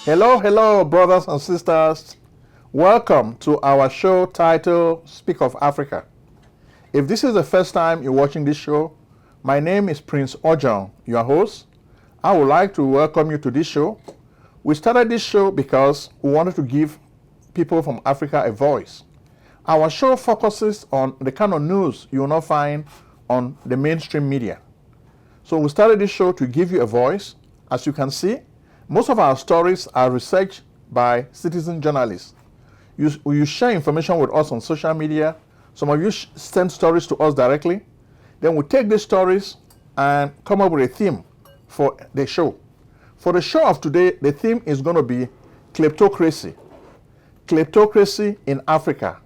Hello, brothers and sisters. Welcome to our show titled Speak of Africa. If this is the first time you're watching this show, my name is Prince Ojong, your host. I would like to welcome you to this show. We started this show because we wanted to give people from Africa a voice. Our show focuses on the kind of news you will not find on the mainstream media. So we started this show to give you a voice. As you can see, most of our stories are researched by citizen journalists. You share information with us on social media. Some of you send stories to us directly. Then we take these stories and come up with a theme for the show. For the show of today, the theme is going to be kleptocracy. Kleptocracy in Africa.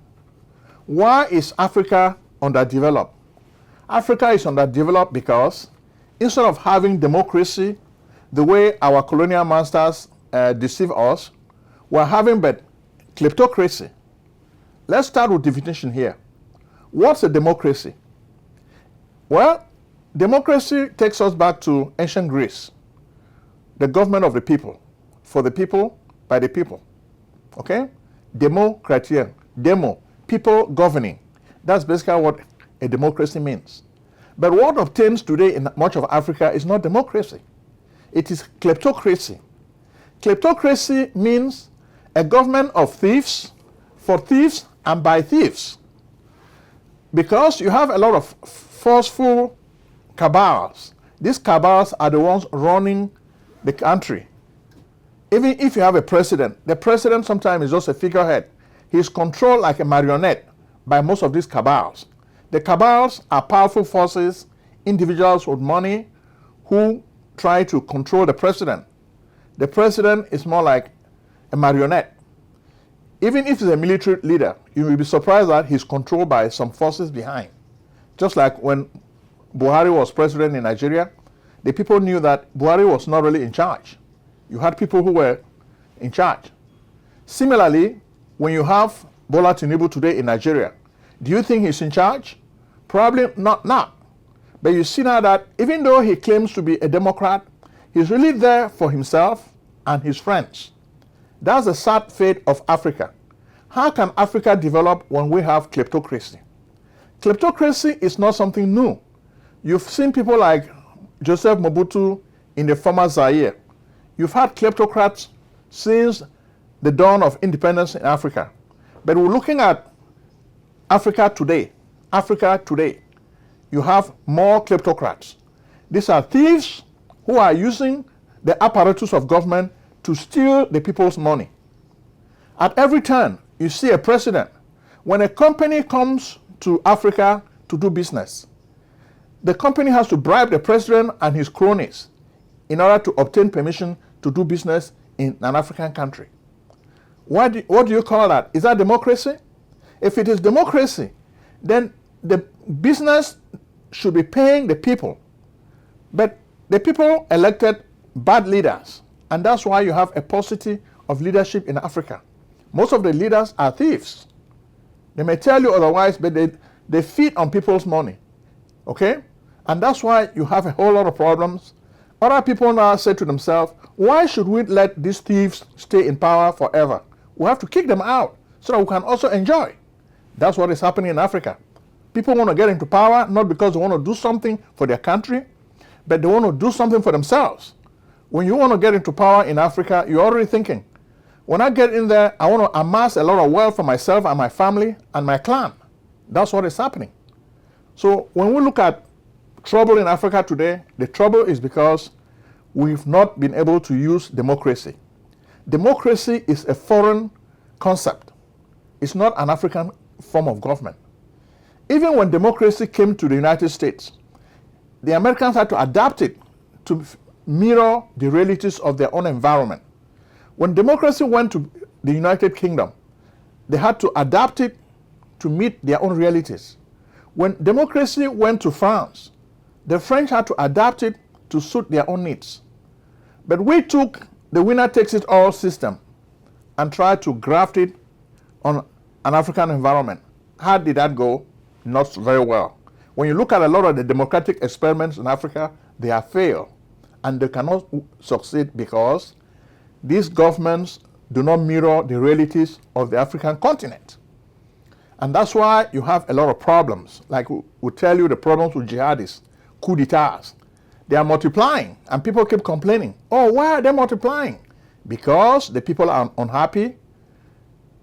Why is Africa underdeveloped? Africa is underdeveloped because instead of having democracy, the way our colonial masters deceive us, we're having but kleptocracy. Let's start with definition here. What's a democracy? Well, democracy takes us back to ancient Greece. The government of the people, for the people, by the people. Okay? Democratia. Demo. People governing. That's basically what a democracy means. But what obtains today in much of Africa is not democracy. It is kleptocracy. Kleptocracy means a government of thieves, for thieves, and by thieves. Because you have a lot of forceful cabals. These cabals are the ones running the country. Even if you have a president, the president sometimes is just a figurehead. He's controlled like a marionette by most of these cabals. The cabals are powerful forces, individuals with money who try to control the president. The president is more like a marionette. Even if he's a military leader, you will be surprised that he's controlled by some forces behind. Just like when Buhari was president in Nigeria, the people knew that Buhari was not really in charge. You had people who were in charge. Similarly, when you have Bola Tinubu today in Nigeria, do you think he's in charge? Probably not now. But you see now that even though he claims to be a Democrat, he's really there for himself and his friends. That's the sad fate of Africa. How can Africa develop when we have kleptocracy? Kleptocracy is not something new. You've seen people like Joseph Mobutu in the former Zaire. You've had kleptocrats since the dawn of independence in Africa. But we're looking at Africa today. You have more kleptocrats. These are thieves who are using the apparatus of government to steal the people's money. At every turn, you see a president. When a company comes to Africa to do business, the company has to bribe the president and his cronies in order to obtain permission to do business in an African country. What do you call that? Is that democracy? If it is democracy, then the business should be paying the people. But the people elected bad leaders, and that's why you have a paucity of leadership in Africa. Most of the leaders are thieves. They may tell you otherwise, but they feed on people's money. Okay? And that's why you have a whole lot of problems. Other people now say to themselves, why should we let these thieves stay in power forever? We have to kick them out so that we can also enjoy. That's what is happening in Africa. People want to get into power not because they want to do something for their country, but they want to do something for themselves. When you want to get into power in Africa, you're already thinking, when I get in there, I want to amass a lot of wealth for myself and my family and my clan. That's what is happening. So when we look at trouble in Africa today, the trouble is because we've not been able to use democracy. Democracy is a foreign concept. It's not an African form of government. Even when democracy came to the United States, the Americans had to adapt it to mirror the realities of their own environment. When democracy went to the United Kingdom, they had to adapt it to meet their own realities. When democracy went to France, the French had to adapt it to suit their own needs. But we took the winner takes it all system and tried to graft it on an African environment. How did that go? Not very well. When you look at a lot of the democratic experiments in Africa, they have failed. And they cannot succeed because these governments do not mirror the realities of the African continent. And that's why you have a lot of problems. Like we tell you the problems with jihadists, coup d'etats. They are multiplying, and people keep complaining. Oh, why are they multiplying? Because the people are unhappy.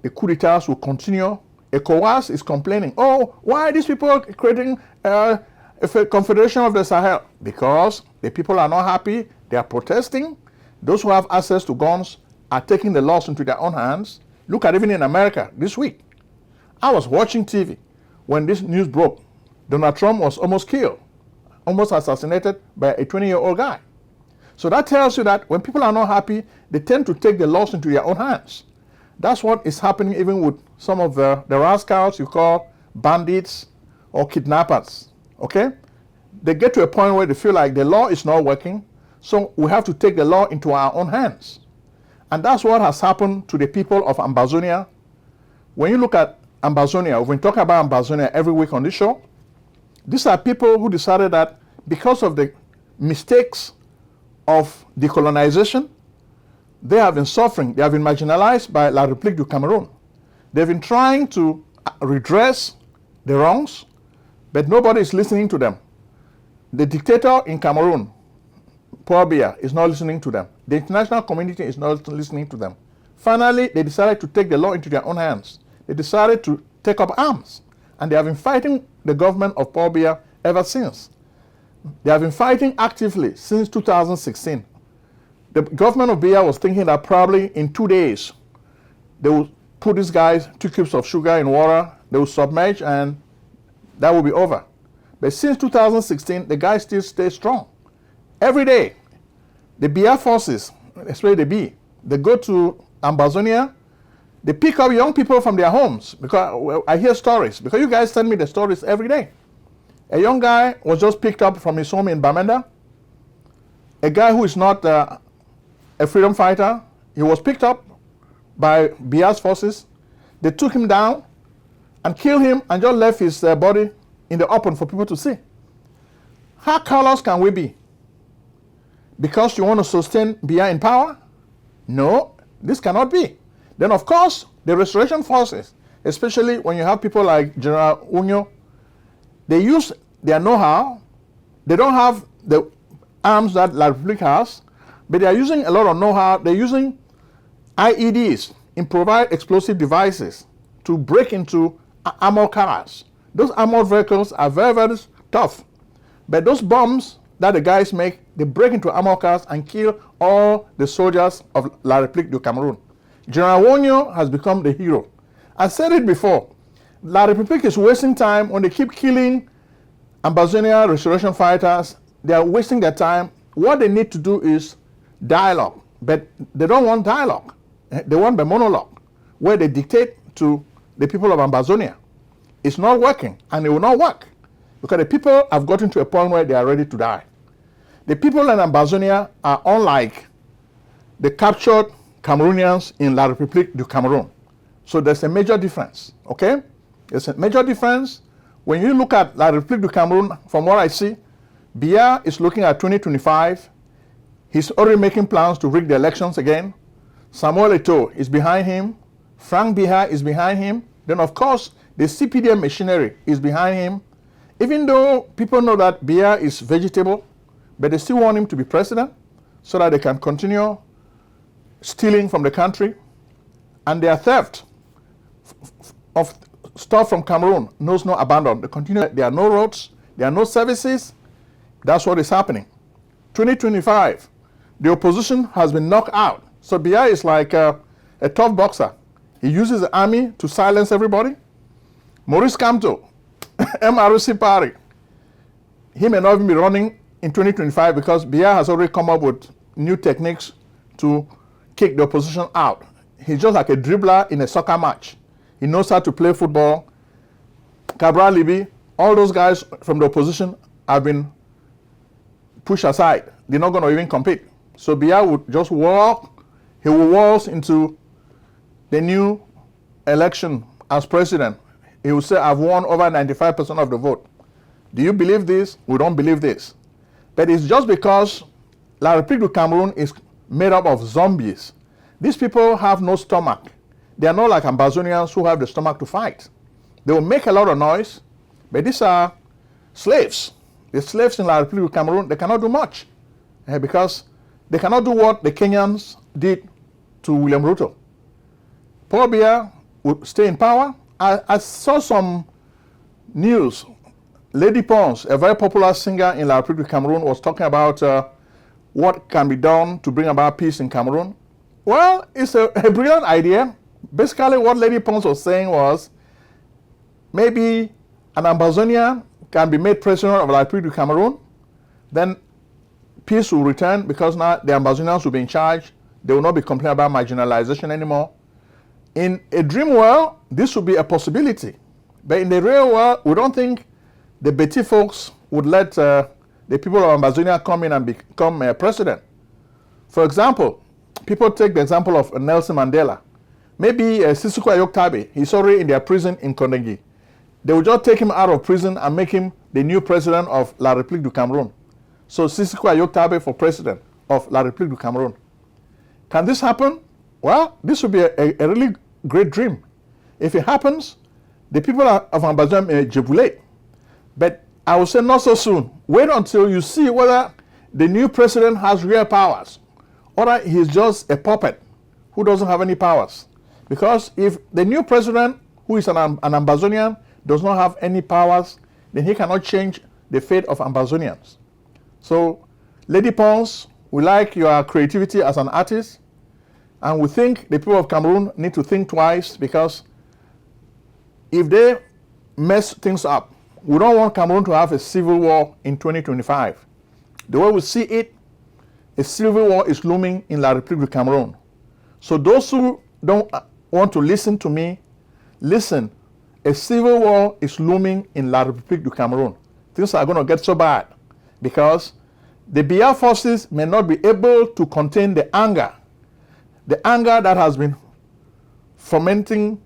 The coup d'etats will continue. ECOWAS is complaining. Oh, why are these people creating a confederation of the Sahel? Because the people are not happy. They are protesting. Those who have access to guns are taking the laws into their own hands. Look at even in America this week. I was watching TV when this news broke. Donald Trump was almost killed, almost assassinated by a 20-year-old guy. So that tells you that when people are not happy, they tend to take the laws into their own hands. That's what is happening even with some of the rascals you call bandits or kidnappers, okay? They get to a point where they feel like the law is not working, so we have to take the law into our own hands. And that's what has happened to the people of Ambazonia. When you look at Ambazonia, we've been talking about Ambazonia every week on this show. These are people who decided that because of the mistakes of decolonization, they have been suffering. They have been marginalized by La République du Cameroun. They've been trying to redress the wrongs, but nobody is listening to them. The dictator in Cameroon, Paul Biya, is not listening to them. The international community is not listening to them. Finally, they decided to take the law into their own hands. They decided to take up arms, and they have been fighting the government of Paul Biya ever since. They have been fighting actively since 2016. The government of Biya was thinking that probably in 2 days, they will put these guys 2 cubes of sugar in water, they will submerge, and that will be over. But since 2016, the guys still stay strong. Every day, the Biya forces, especially the B, they go to Ambazonia, they pick up young people from their homes, because I hear stories, because you guys send me the stories every day. A young guy was just picked up from his home in Bamenda. A guy who is not a freedom fighter, he was picked up by Biya's forces. They took him down and killed him and just left his body in the open for people to see. How callous can we be? Because you want to sustain Biya in power? No, this cannot be. Then, of course, the restoration forces, especially when you have people like General Unyo, they use their know-how. They don't have the arms that La République has, but they are using a lot of know-how. They're using IEDs, improvised explosive devices, to break into armored cars. Those armored vehicles are very, very tough. But those bombs that the guys make, they break into armored cars and kill all the soldiers of La République du Cameroun. General Wonyo has become the hero. I said it before. La République is wasting time when they keep killing Ambazonia restoration fighters. They are wasting their time. What they need to do is dialogue. But they don't want dialogue. They want the monologue, where they dictate to the people of Ambazonia. It's not working, and it will not work, because the people have gotten to a point where they are ready to die. The people in Ambazonia are unlike the captured Cameroonians in La République du Cameroun. So there's a major difference, okay? There's a major difference. When you look at La République du Cameroun, from what I see, Biya is looking at 2025. He's already making plans to rig the elections again. Samuel Eto'o is behind him. Frank Biya is behind him. Then, of course, the CPDM machinery is behind him. Even though people know that Biya is vegetable, but they still want him to be president so that they can continue stealing from the country. And their theft of stuff from Cameroon knows no abandon. They continue. There are no roads. There are no services. That's what is happening. 2025, the opposition has been knocked out. So Biya is like a tough boxer. He uses the army to silence everybody. Maurice Kamto, MRC party, he may not even be running in 2025 because Biya has already come up with new techniques to kick the opposition out. He's just like a dribbler in a soccer match. He knows how to play football. Cabral Libby, all those guys from the opposition have been pushed aside. They're not going to even compete. So Biya would just walk, he will waltz into the new election as president. He will say, I've won over 95% of the vote. Do you believe this? We don't believe this. But it's just because La République du Cameroun is made up of zombies. These people have no stomach. They are not like Ambazonians who have the stomach to fight. They will make a lot of noise, but these are slaves. The slaves in La Republic of Cameroon, they cannot do much because they cannot do what the Kenyans did to William Ruto. Paul Biya would stay in power. I saw some news. Lady Pons, a very popular singer in La Republic of Cameroon, was talking about what can be done to bring about peace in Cameroon. Well, it's a brilliant idea. Basically, what Lady Pons was saying was maybe an Ambazonian can be made president of La Republic of Cameroon. Then peace will return because now the Ambazonians will be in charge. They will not be complaining about marginalization anymore. In a dream world, this would be a possibility. But in the real world, we don't think the Betty folks would let the people of Amazonia come in and become president. For example, people take the example of Nelson Mandela. Maybe Sissoco Ayoktabe, he's already in their prison in Kondengi. They will just take him out of prison and make him the new president of La République du Cameroun. So Sissoco Ayoktabe for president of La République du Cameroun. Can this happen? Well, this would be a really great dream. If it happens, the people of Ambazonia may jubilate. But I will say not so soon. Wait until you see whether the new president has real powers or he's just a puppet who doesn't have any powers. Because if the new president, who is an Ambazonian, does not have any powers, then he cannot change the fate of Ambazonians. So, Lady Pons, we like your creativity as an artist, and we think the people of Cameroon need to think twice, because if they mess things up, we don't want Cameroon to have a civil war in 2025. The way we see it, a civil war is looming in La République du Cameroun. So those who don't want to listen to me, listen. A civil war is looming in La République du Cameroun. Things are going to get so bad because the Biya forces may not be able to contain the anger that has been fermenting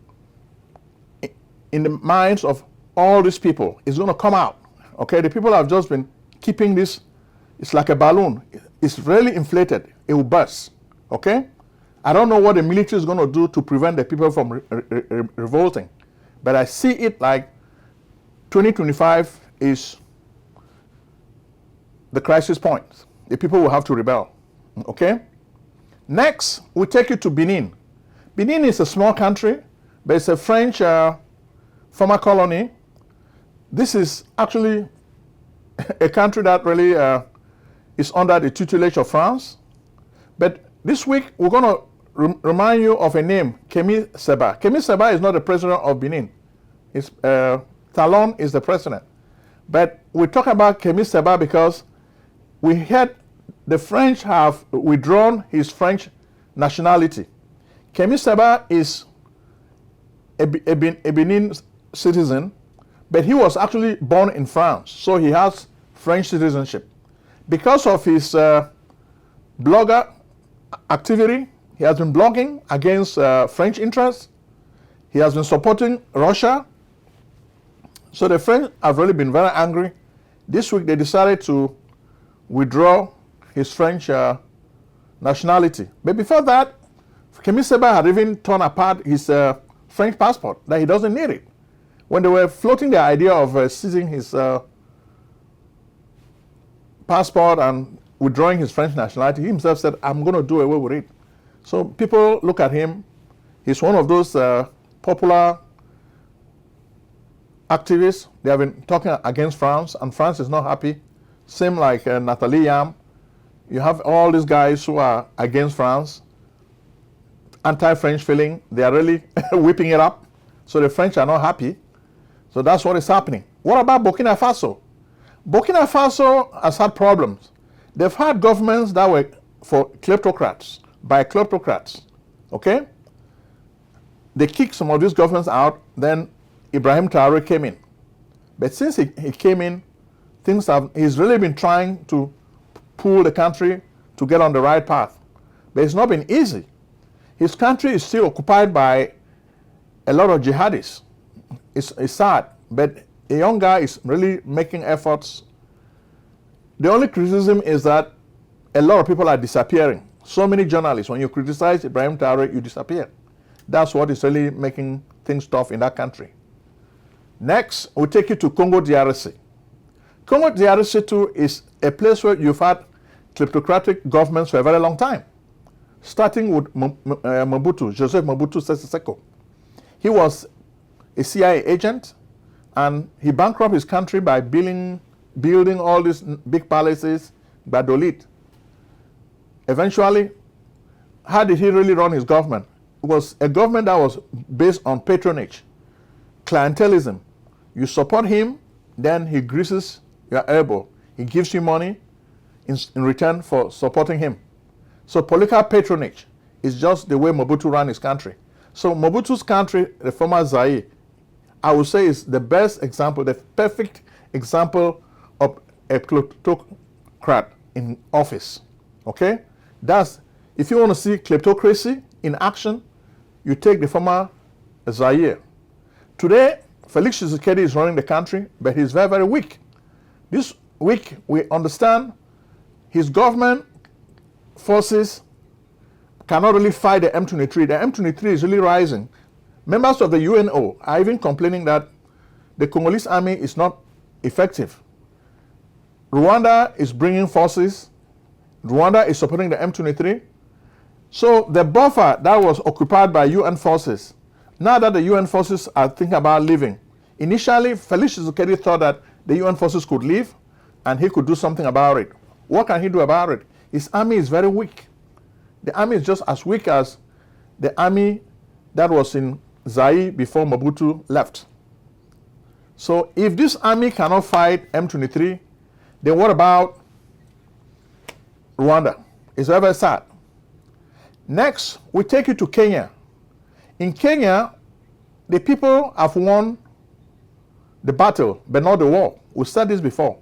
in the minds of all these people. Is going to come out. Okay, the people have just been keeping this. It's like a balloon. It's really inflated. It will burst. Okay, I don't know what the military is going to do to prevent the people from revolting. But I see it like 2025 is the crisis point. The people will have to rebel. Okay? Next, we take you to Benin. Benin is a small country, but it's a French former colony. This is actually a country that really is under the tutelage of France. But this week, we're going to remind you of a name, Kemi Seba. Kemi Seba is not the president of Benin. It's, Talon is the president. But we talk about Kemi Seba because we heard the French have withdrawn his French nationality. Kemi Seba is a Benin citizen, but he was actually born in France, so he has French citizenship. Because of his blogger activity, he has been blogging against French interests. He has been supporting Russia. So the French have really been very angry. This week they decided to withdraw his French nationality. But before that, Kemi Seba had even torn apart his French passport, that he doesn't need it. When they were floating the idea of seizing his passport and withdrawing his French nationality, he himself said, I'm going to do away with it. So people look at him. He's one of those popular activists. They have been talking against France, and France is not happy. Same like Nathalie Yam. You have all these guys who are against France, anti-French feeling. They are really whipping it up. So the French are not happy. So that's what is happening. What about Burkina Faso? Burkina Faso has had problems. They've had governments that were for kleptocrats, by kleptocrats. Okay? They kicked some of these governments out, then Ibrahim Traoré came in. But since he came in, he's really been trying to pull the country to get on the right path. But it's not been easy. His country is still occupied by a lot of jihadists. It's sad, but a young guy is really making efforts. The only criticism is that a lot of people are disappearing. So many journalists, when you criticize Ibrahim Traore, you disappear. That's what is really making things tough in that country. Next, we'll take you to Congo DRC. Congo DRC too is a place where you've had kleptocratic governments for a very long time, starting with Mobutu, Joseph Mobutu Sese Seko. He was a CIA agent, and he bankrupted his country by building all these big palaces, Badolit. Eventually, how did he really run his government? It was a government that was based on patronage, clientelism. You support him, then he greases your elbow. He gives you money in return for supporting him. So political patronage is just the way Mobutu ran his country. So Mobutu's country, the former Zaire, I would say is the best example, the perfect example of a kleptocrat in office. Okay? That's, if you want to see kleptocracy in action, you take the former Zaire. Today, Felix Tshisekedi is running the country, but he's very, very weak. This week, we understand his government forces cannot really fight the M23. The M23 is really rising. Members of the UNO are even complaining that the Congolese army is not effective. Rwanda is bringing forces. Rwanda is supporting the M23. So the buffer that was occupied by UN forces, now that the UN forces are thinking about leaving, initially Felix Tshisekedi thought that the UN forces could leave and he could do something about it. What can he do about it? His army is very weak. The army is just as weak as the army that was in Zaire before Mobutu left. So if this army cannot fight M23, then what about Rwanda? It's very, very sad. Next, we take you to Kenya. In Kenya, the people have won the battle, but not the war. We said this before.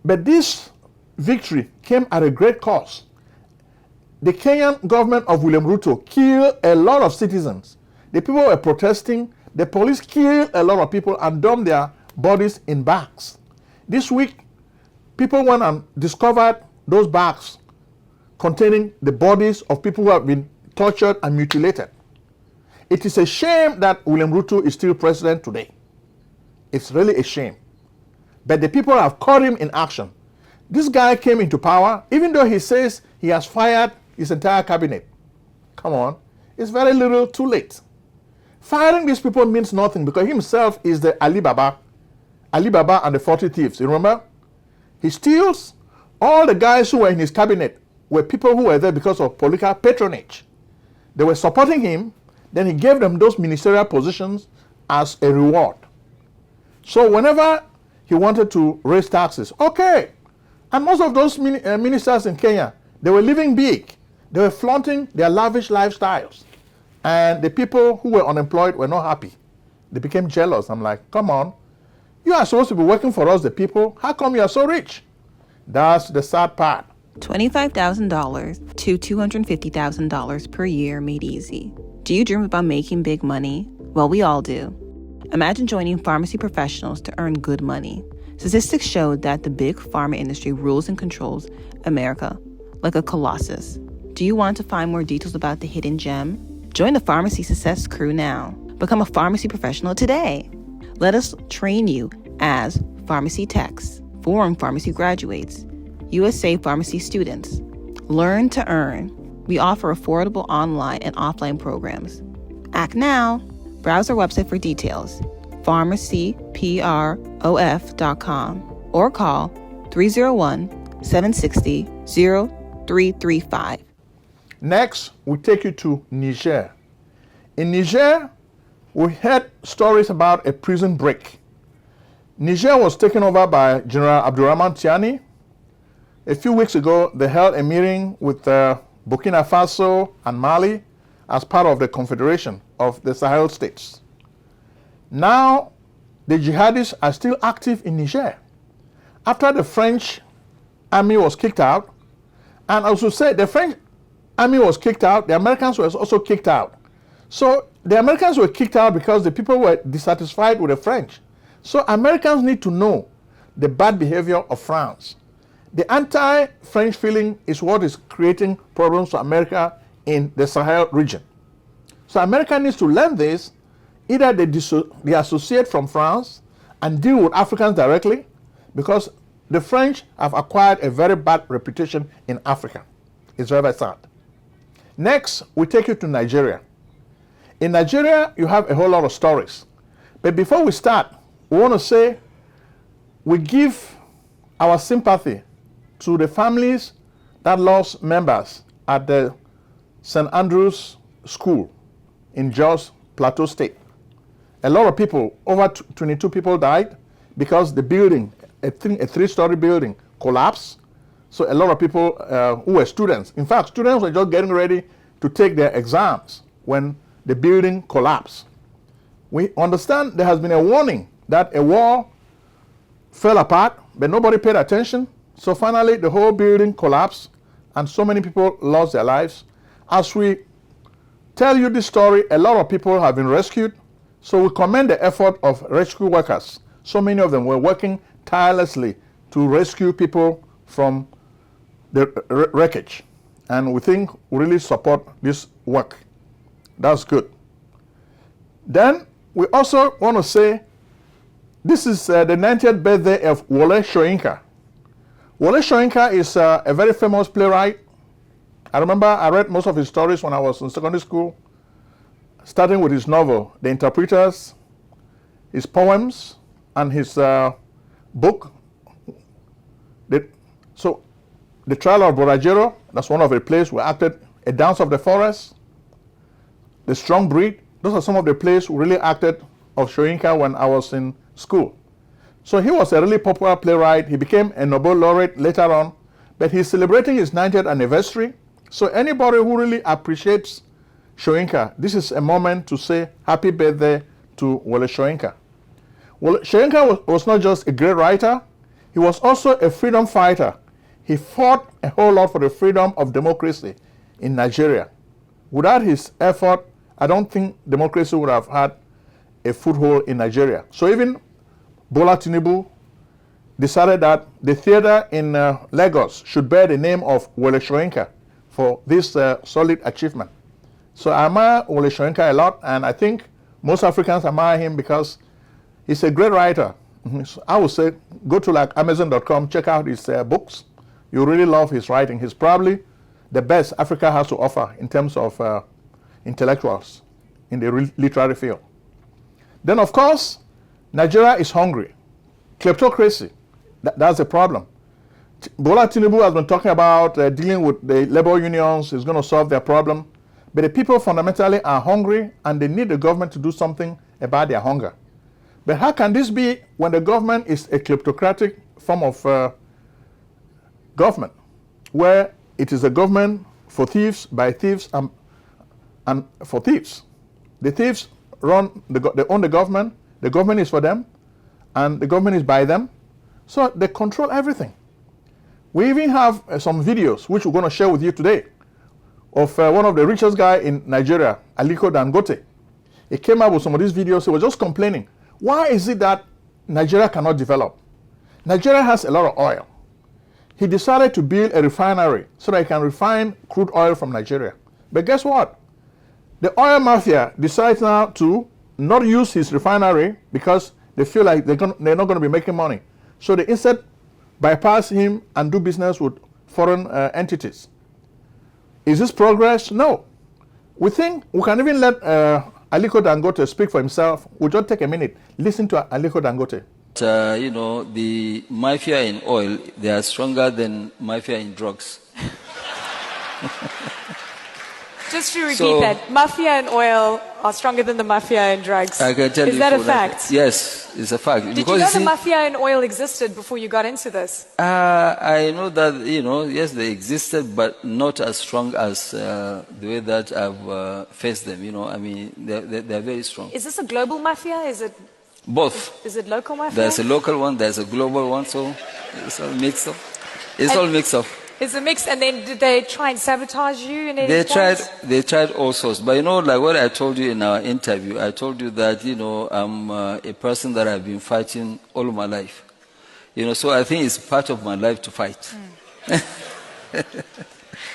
But this victory came at a great cost. The Kenyan government of William Ruto killed a lot of citizens. The people were protesting. The police killed a lot of people and dumped their bodies in bags. This week, people went and discovered those bags containing the bodies of people who have been tortured and mutilated. It is a shame that William Ruto is still president today. It's really a shame. But the people have caught him in action. This guy came into power, even though he says he has fired his entire cabinet. Come on, it's very little too late. Firing these people means nothing because he himself is the Alibaba and the 40 thieves. You remember? He steals. All the guys who were in his cabinet were people who were there because of political patronage. They were supporting him. Then he gave them those ministerial positions as a reward. So whenever he wanted to raise taxes, okay. And most of those ministers in Kenya, they were living big. They were flaunting their lavish lifestyles. And the people who were unemployed were not happy. They became jealous. I'm like, come on. You are supposed to be working for us, the people. How come you are so rich? That's the sad part. $25,000 to $250,000 per year made easy. Do you dream about making big money? Well, we all do. Imagine joining pharmacy professionals to earn good money. Statistics show that the big pharma industry rules and controls America like a colossus. Do you want to find more details about the hidden gem? Join the Pharmacy Success crew now. Become a pharmacy professional today. Let us train you as pharmacy techs, foreign pharmacy graduates, USA pharmacy students. Learn to earn. We offer affordable online and offline programs. Act now. Browse our website for details, pharmacyprof.com, or call 301-760-0335. Next, we take you to Niger. In Niger, we heard stories about a prison break. Niger was taken over by General Abdurrahman Tiani. A few weeks ago, they held a meeting with Burkina Faso and Mali as part of the Confederation of the Sahel states. Now, the jihadists are still active in Niger. After the French army was kicked out, and also said the French army was kicked out, the Americans were also kicked out. So the Americans were kicked out because the people were dissatisfied with the French. So Americans need to know the bad behavior of France. The anti-French feeling is what is creating problems for America in the Sahel region. So America needs to learn this. Either they associate from France and deal with Africans directly, because the French have acquired a very bad reputation in Africa. It's very, very sad. Next, we take you to Nigeria. In Nigeria, you have a whole lot of stories. But before we start, we want to say we give our sympathy to the families that lost members at the St. Andrew's School in Jos, Plateau State. A lot of people, over 22 people died because the building, a three-story building, collapsed. So a lot of people who were students, in fact, students were just getting ready to take their exams when the building collapsed. We understand there has been a warning that a wall fell apart, but nobody paid attention. So finally, the whole building collapsed, and so many people lost their lives. As we tell you this story, a lot of people have been rescued. So we commend the effort of rescue workers. So many of them were working tirelessly to rescue people from the wreckage. And we think we really support this work. That's good. Then we also want to say this is the 90th birthday of Wole Soyinka. Wole Soyinka is a very famous playwright. I remember I read most of his stories when I was in secondary school, starting with his novel, The Interpreters, his poems, and his book. The Trial of Borajero, that's one of the plays we acted. A Dance of the Forest, The Strong Breed. Those are some of the plays we really acted of Soyinka when I was in school. So he was a really popular playwright. He became a Nobel laureate later on, but he's celebrating his 90th anniversary. So anybody who really appreciates Soyinka, this is a moment to say happy birthday to Wole Soyinka. Wole Soyinka was not just a great writer, he was also a freedom fighter. He fought a whole lot for the freedom of democracy in Nigeria. Without his effort, I don't think democracy would have had a foothold in Nigeria. So even Bola Tinubu decided that the theater in Lagos should bear the name of Wole Soyinka for this solid achievement. So I admire Wole Soyinka a lot, and I think most Africans admire him because he's a great writer. So I would say go to like Amazon.com, check out his books. You really love his writing. He's probably the best Africa has to offer in terms of intellectuals in the literary field. Then, of course, Nigeria is hungry. Kleptocracy, that's a problem. Bola Tinubu has been talking about dealing with the labor unions. He's going to solve their problem. But the people fundamentally are hungry, and they need the government to do something about their hunger. But how can this be when the government is a kleptocratic form of government, where it is a government for thieves, by thieves, and for thieves? The thieves they own the government is for them, and the government is by them. So they control everything. We even have some videos, which we're going to share with you today, of one of the richest guy in Nigeria, Aliko Dangote. He came up with some of these videos. He was just complaining. Why is it that Nigeria cannot develop? Nigeria has a lot of oil. He decided to build a refinery so that he can refine crude oil from Nigeria. But guess what? The oil mafia decides now to not use his refinery because they feel like they're not going to be making money. So they instead bypass him and do business with foreign entities. Is this progress? No. We think we can even let Aliko Dangote speak for himself. We'll just take a minute. Listen to Aliko Dangote. The mafia in oil, they are stronger than mafia in drugs. Just to repeat that, mafia in oil are stronger than the mafia in drugs. I can tell you. Is that a fact? Yes, it's a fact. Did you know the mafia in oil existed before you got into this? I know that, yes, they existed, but not as strong as the way that I've faced them. They're very strong. Is this a global mafia? Is it both? Is it local mafia? There's a local one, there's a global one, so it's all mixed up. All mixed up. It's a mix, and then did they try and sabotage you in any They tried all sorts. But like what I told you in our interview, I told you that, I'm a person that I've been fighting all my life. So I think it's part of my life to fight.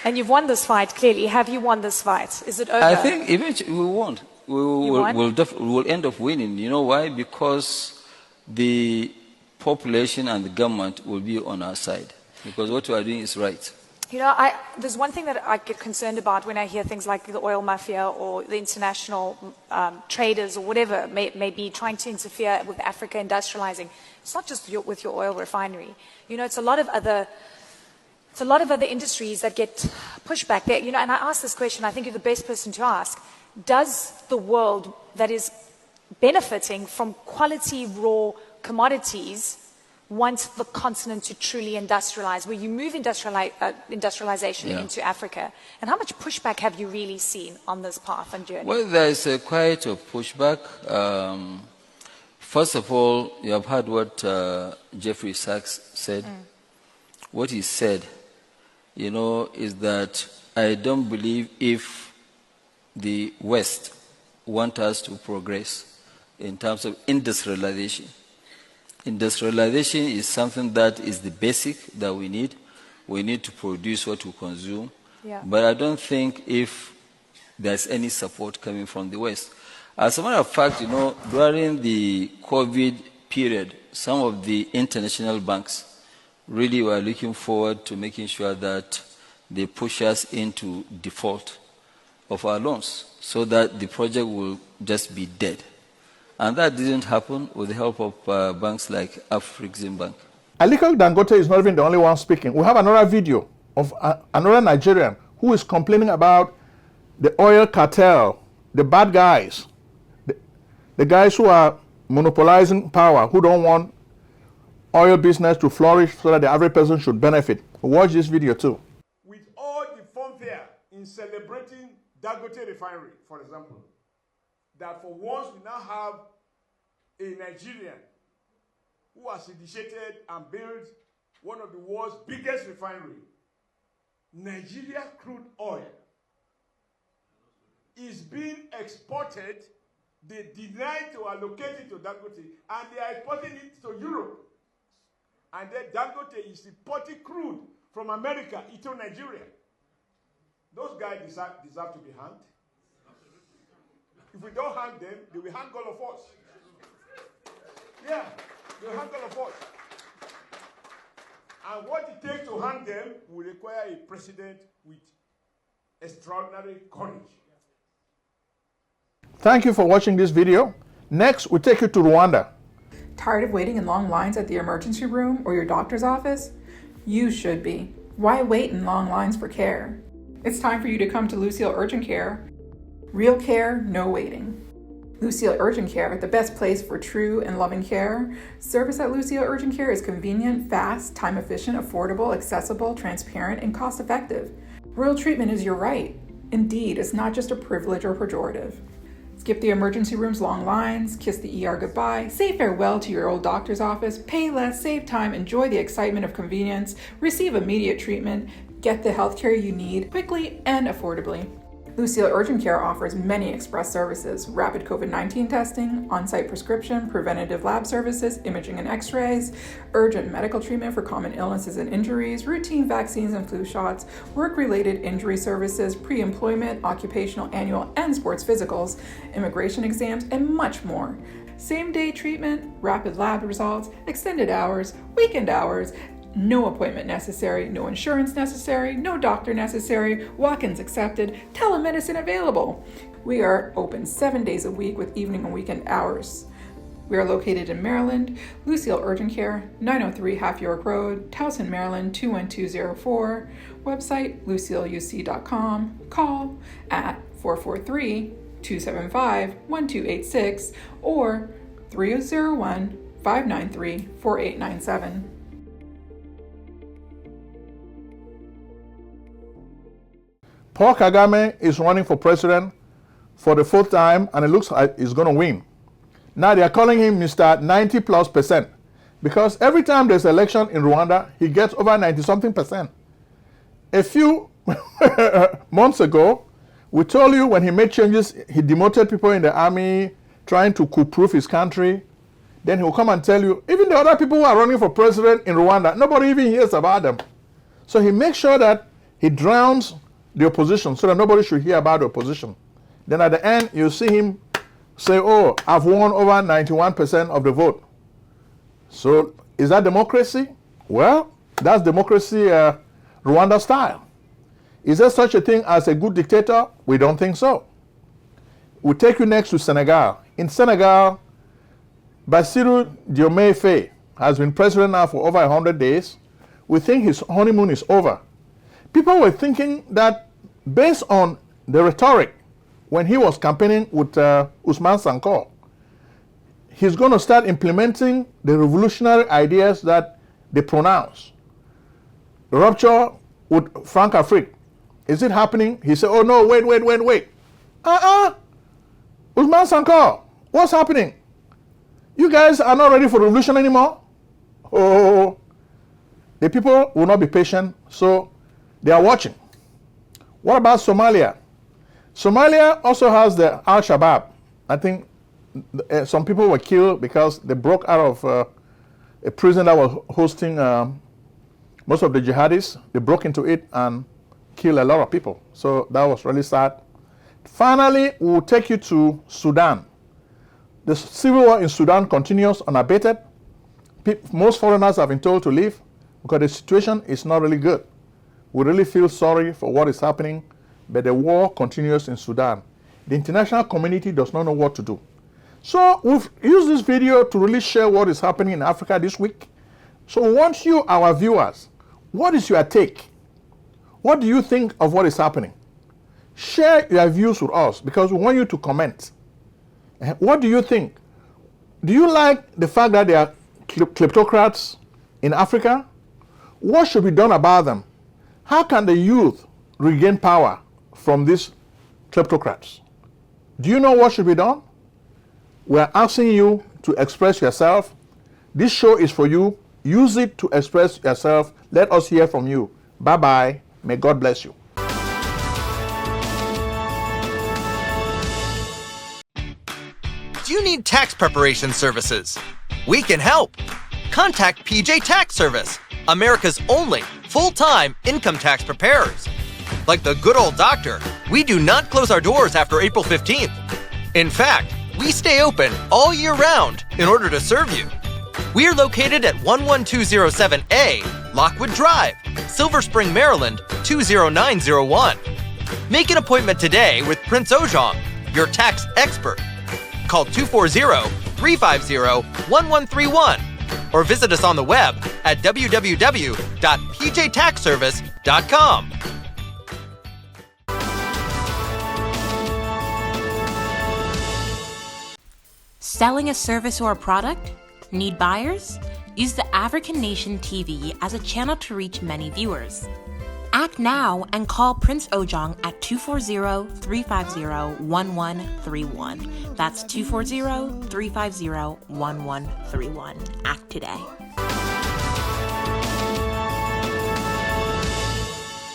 And you've won this fight, clearly. Have you won this fight? Is it over? I think eventually we won't. We'll end up winning. You know why? Because the population and the government will be on our side. Because what we are doing is right. There's one thing that I get concerned about when I hear things like the oil mafia or the international traders or whatever may be trying to interfere with Africa industrializing. It's not just with your oil refinery. It's a lot of other industries that get pushed back there. And I ask this question, I think you're the best person to ask. Does the world that is benefiting from quality raw commodities want the continent to truly industrialize, where you move industrialization into Africa? And how much pushback have you really seen on this path and journey? Well, there is quite a pushback. First of all, you have heard what Jeffrey Sachs said. What he said, is that I don't believe if the West want us to progress in terms of industrialization. Industrialization is something that is the basic that we need. We need to produce what we consume. Yeah. But I don't think if there's any support coming from the West. As a matter of fact, during the COVID period, some of the international banks really were looking forward to making sure that they push us into default of our loans so that the project will just be dead. And that didn't happen with the help of banks like Afrexim Bank. Aliko Dangote is not even the only one speaking. We have another video of another Nigerian who is complaining about the oil cartel, the bad guys, the guys who are monopolizing power, who don't want oil business to flourish so that the average person should benefit. Watch this video too. With all the fanfare in celebrating Dangote refinery, for example, that for once we now have a Nigerian who has initiated and built one of the world's biggest refinery. Nigeria crude oil is being exported. They denied to allocate it to Dangote, and they are exporting it to Europe. And then Dangote is importing crude from America into Nigeria. Those guys deserve to be hanged. If we don't hang them, they will hang all of us. Yeah, they will hang all of us. And what it takes to hang them will require a president with extraordinary courage. Thank you for watching this video. Next, we take you to Rwanda. Tired of waiting in long lines at the emergency room or your doctor's office? You should be. Why wait in long lines for care? It's time for you to come to Lucille Urgent Care. Real care, no waiting. Lucille Urgent Care, the best place for true and loving care. Service at Lucille Urgent Care is convenient, fast, time efficient, affordable, accessible, transparent, and cost effective. Royal treatment is your right. Indeed, it's not just a privilege or pejorative. Skip the emergency room's long lines, kiss the ER goodbye, say farewell to your old doctor's office, pay less, save time, enjoy the excitement of convenience, receive immediate treatment, get the healthcare you need quickly and affordably. Lucille Urgent Care offers many express services: rapid COVID-19 testing, on-site prescription, preventative lab services, imaging and x-rays, urgent medical treatment for common illnesses and injuries, routine vaccines and flu shots, work-related injury services, pre-employment, occupational, annual, and sports physicals, immigration exams, and much more. Same-day treatment, rapid lab results, extended hours, weekend hours, no appointment necessary, no insurance necessary, no doctor necessary, walk-ins accepted, telemedicine available. We are open 7 days a week with evening and weekend hours. We are located in Maryland, Lucille Urgent Care, 903 Half York Road, Towson, Maryland, 21204. Website, lucilleuc.com. Call at 443-275-1286 or 301-593-4897. Paul Kagame is running for president for the fourth time, and it looks like he's going to win. Now they are calling him Mr. 90+%, because every time there's an election in Rwanda, he gets over 90-something%. A few months ago, we told you when he made changes, he demoted people in the army, trying to coup-proof his country. Then he'll come and tell you, even the other people who are running for president in Rwanda, nobody even hears about them. So he makes sure that he drowns the opposition so that nobody should hear about the opposition. Then at the end, you see him say, oh, I've won over 91% of the vote. So is that democracy? Well, that's democracy Rwanda style. Is there such a thing as a good dictator? We don't think so. We'll take you next to Senegal. In Senegal, Bassirou Diomaye Faye has been president now for over 100 days. We think his honeymoon is over. People were thinking that based on the rhetoric when he was campaigning with Ousmane Sonko, he's going to start implementing the revolutionary ideas that they pronounce. The rupture with Françafrique. Is it happening? He said, oh no, wait. Ousmane Sonko, what's happening? You guys are not ready for revolution anymore? Oh, the people will not be patient, so they are watching. What about Somalia? Somalia also has the Al-Shabaab. I think some people were killed because they broke out of a prison that was hosting most of the jihadis. They broke into it and killed a lot of people. So that was really sad. Finally, we'll take you to Sudan. The civil war in Sudan continues unabated. Most foreigners have been told to leave because the situation is not really good. We really feel sorry for what is happening, but the war continues in Sudan. The international community does not know what to do. So we've used this video to really share what is happening in Africa this week. So we want you, our viewers, what is your take? What do you think of what is happening? Share your views with us because we want you to comment. What do you think? Do you like the fact that there are kleptocrats in Africa? What should be done about them? How can the youth regain power from these kleptocrats? Do you know what should be done? We are asking you to express yourself. This show is for you. Use it to express yourself. Let us hear from you. Bye-bye. May God bless you. Do you need tax preparation services? We can help. Contact PJ Tax Service, America's only full-time income tax preparers. Like the good old doctor, we do not close our doors after April 15th. In fact, we stay open all year round in order to serve you. We are located at 11207A, Lockwood Drive, Silver Spring, Maryland, 20901. Make an appointment today with Prince Ojong, your tax expert. Call 240-350-1131 or visit us on the web at www.pjtaxservice.com. Selling a service or a product? Need buyers? Use the African Nation TV as a channel to reach many viewers. Act now and call Prince Ojong at 240-350-1131. That's 240-350-1131. Act today.